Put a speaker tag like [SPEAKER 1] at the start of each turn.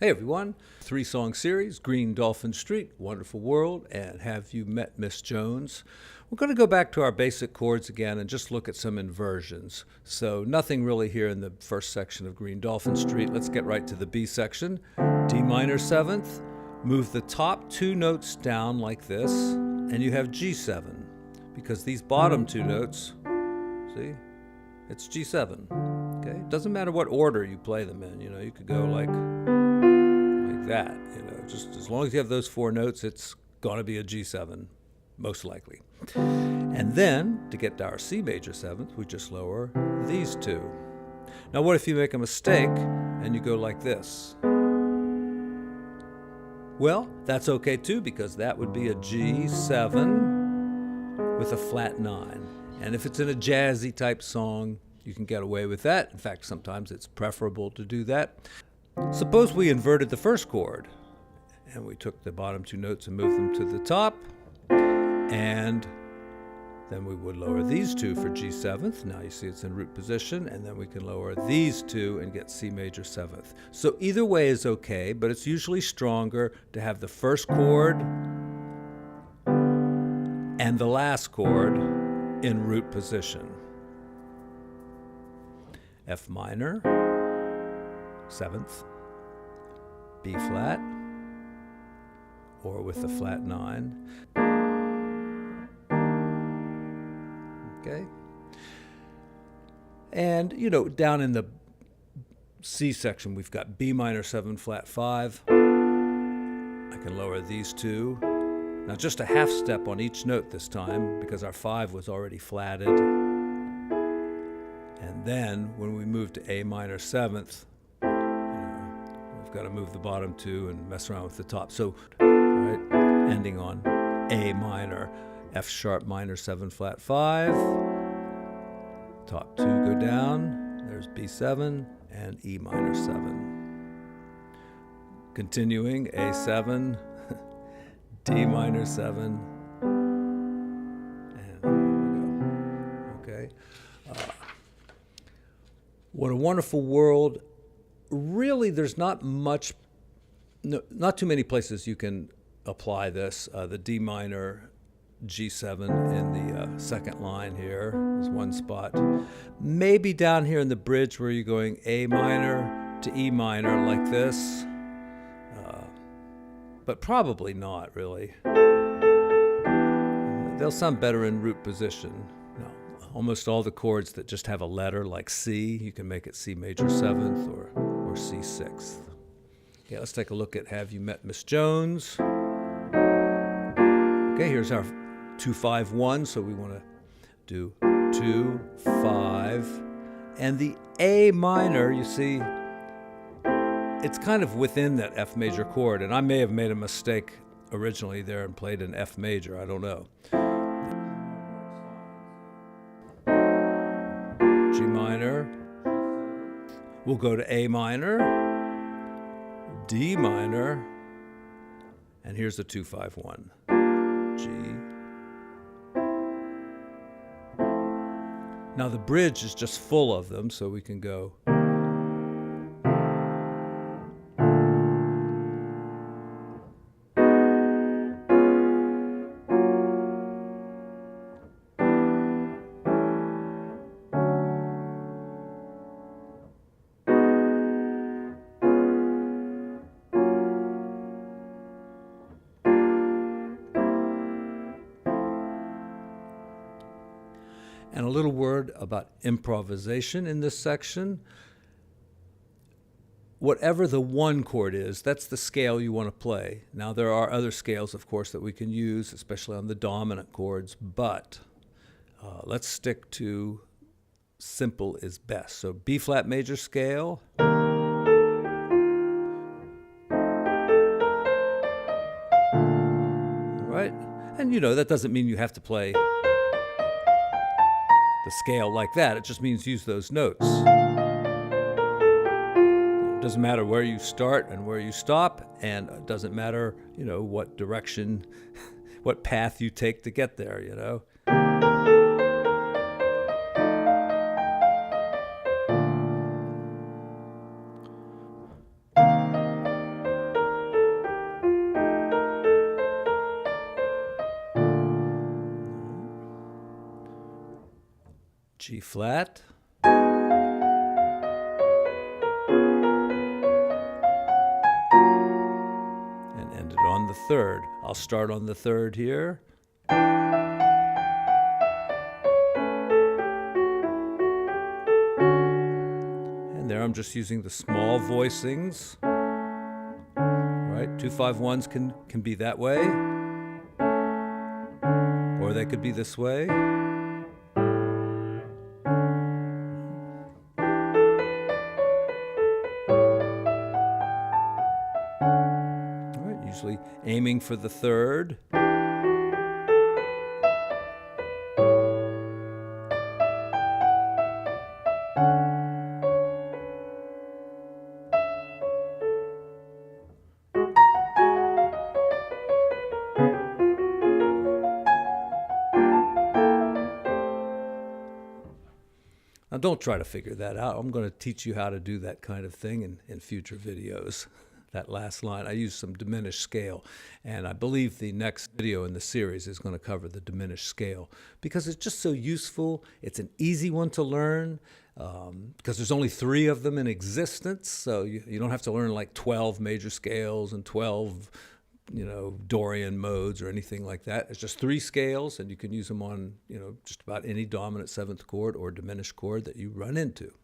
[SPEAKER 1] Hey everyone, 3-song series, Green Dolphin Street, Wonderful World, and Have You Met Miss Jones? We're going to go back to our basic chords again and just look at some inversions. So nothing really here in the first section of Green Dolphin Street. Let's get right to the B section. D minor 7th, move the top 2 notes down like this, and you have G7. Because these bottom 2 notes, see, it's G7. Okay, doesn't matter what order you play them in. You could go like that, just as long as you have those 4 notes, it's going to be a G7, most likely. And then, to get to our C major 7th, we just lower these 2. Now, what if you make a mistake and you go like this? Well, that's okay too, because that would be a G7 with a flat 9. And if it's in a jazzy type song, you can get away with that. In fact, sometimes it's preferable to do that. Suppose we inverted the first chord, and we took the bottom 2 notes and moved them to the top, and then we would lower these 2 for G7th. Now you see it's in root position, and then we can lower these 2 and get C major 7th. So either way is okay, but it's usually stronger to have the first chord and the last chord in root position. F minor, 7th, B flat, or with the flat 9. Okay. And, down in the C section, we've got B minor 7 flat 5. I can lower these 2. Now just a half step on each note this time, because our 5 was already flatted. And then when we move to A minor 7th, we've got to move the bottom 2 and mess around with the top. So, right, ending on A minor, F sharp minor 7 flat 5, top 2 go down, there's B7 and E minor 7. Continuing, A7, D minor 7, and there we go. Okay. What a Wonderful World. Really, there's not too many places you can apply this. The D minor G7 in the second line here is one spot. Maybe down here in the bridge where you're going A minor to E minor like this, but probably not really. They'll sound better in root position. No, almost all the chords that just have a letter like C, you can make it C major 7th or C 6th. Okay, let's take a look at Have You Met Miss Jones? Okay, here's our 2-5-1, so we want to do 2, 5, and the A minor, you see, it's kind of within that F major chord, and I may have made a mistake originally there and played an F major, I don't know. G minor. We'll go to A minor, D minor, and here's the 2-5-1. G. Now the bridge is just full of them, so we can go. And a little word about improvisation in this section. Whatever the 1 chord is, that's the scale you want to play. Now there are other scales, of course, that we can use, especially on the dominant chords, but let's stick to simple is best. So B flat major scale. All right, and that doesn't mean you have to play the scale like that. It just means use those notes. It doesn't matter where you start and where you stop, and it doesn't matter, what direction, what path you take to get there, G flat, and end it on the third. I'll start on the third here. And there I'm just using the small voicings. Right? 2-5-1s can be that way, or they could be this way. All right, usually aiming for the third. Now, don't try to figure that out. I'm going to teach you how to do that kind of thing in future videos. That last line, I use some diminished scale, and I believe the next video in the series is going to cover the diminished scale because it's just so useful. It's an easy one to learn because there's only 3 of them in existence, so you don't have to learn like 12 major scales and 12 Dorian modes or anything like that. It's just 3 scales, and you can use them on, just about any dominant 7th chord or diminished chord that you run into.